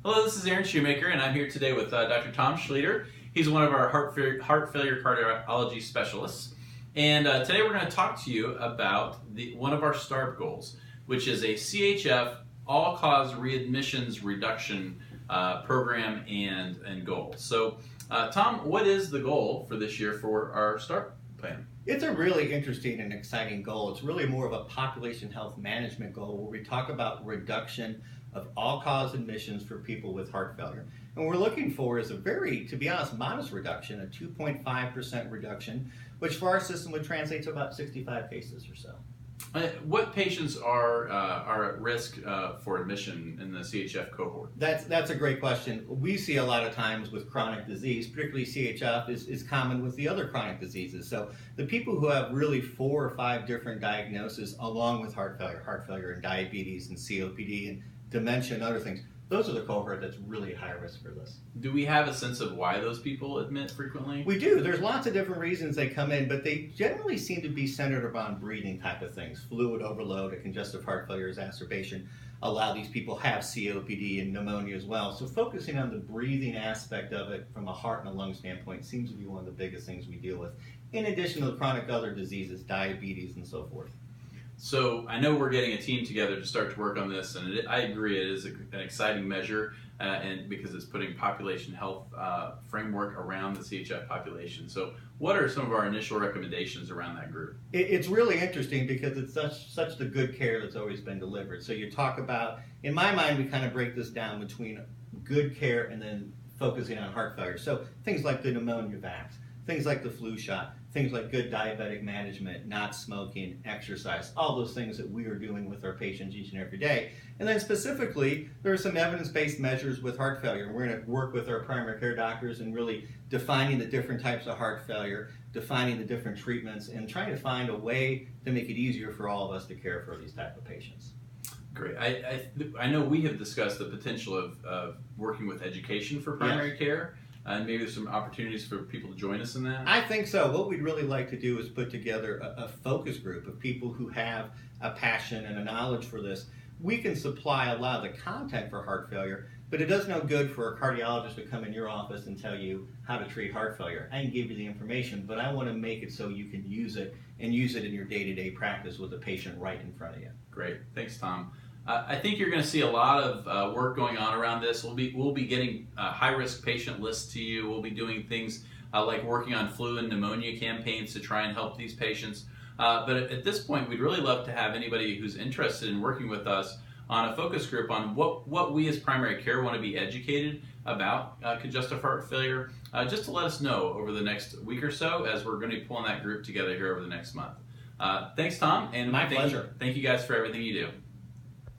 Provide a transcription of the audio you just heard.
Hello, this is Aaron Shoemaker, and I'm here today with Dr. Tom Schlueter. He's one of our heart failure cardiology specialists. And today we're going to talk to you about one of our START goals, which is a CHF all-cause readmissions reduction program and goal. So, Tom, what is the goal for this year for our START plan? It's a really interesting and exciting goal. It's really more of a population health management goal where we talk about reduction of all-cause admissions for people with heart failure. And what we're looking for is a very, to be honest, modest reduction, a 2.5% reduction, which for our system would translate to about 65 cases or so. What patients are at risk for admission in the CHF cohort? That's a great question. We see a lot of times with chronic disease, particularly CHF is common with the other chronic diseases. So the people who have really 4 or 5 different diagnoses along with heart failure and diabetes and COPD and dementia and other things, those are the cohort that's really high risk for this. Do we have a sense of why those people admit frequently? We do. There's lots of different reasons they come in, but they generally seem to be centered around breathing type of things. Fluid overload, a congestive heart failure exacerbation. A lot of these people have COPD and pneumonia as well. So focusing on the breathing aspect of it from a heart and a lung standpoint seems to be one of the biggest things we deal with, in addition to the chronic other diseases, diabetes and so forth. So I know we're getting a team together to start to work on this, and I agree it is an exciting measure, and because it's putting population health framework around the CHF population. So what are some of our initial recommendations around that group? It's really interesting because it's such the good care that's always been delivered. So you talk about, in my mind, we kind of break this down between good care and then focusing on heart failure. So things like the pneumonia vax, things like the flu shot, things like good diabetic management, not smoking, exercise, all those things that we are doing with our patients each and every day. And then specifically, there are some evidence-based measures with heart failure. We're going to work with our primary care doctors and really defining the different types of heart failure, defining the different treatments, and trying to find a way to make it easier for all of us to care for these type of patients. Great. I know we have discussed the potential of working with education for primary care. And maybe there's some opportunities for people to join us in that? I think so. What we'd really like to do is put together a focus group of people who have a passion and a knowledge for this. We can supply a lot of the content for heart failure, but it does no good for a cardiologist to come in your office and tell you how to treat heart failure. I can give you the information, but I want to make it so you can use it and use it in your day-to-day practice with the patient right in front of you. Great. Thanks, Tom. I think you're going to see a lot of work going on around this. We'll be getting high-risk patient lists to you. We'll be doing things like working on flu and pneumonia campaigns to try and help these patients. But at this point, we'd really love to have anybody who's interested in working with us on a focus group on what we as primary care want to be educated about congestive heart failure, just to let us know over the next week or so as we're going to be pulling that group together here over the next month. Thanks, Tom. And My pleasure. Thank you guys for everything you do.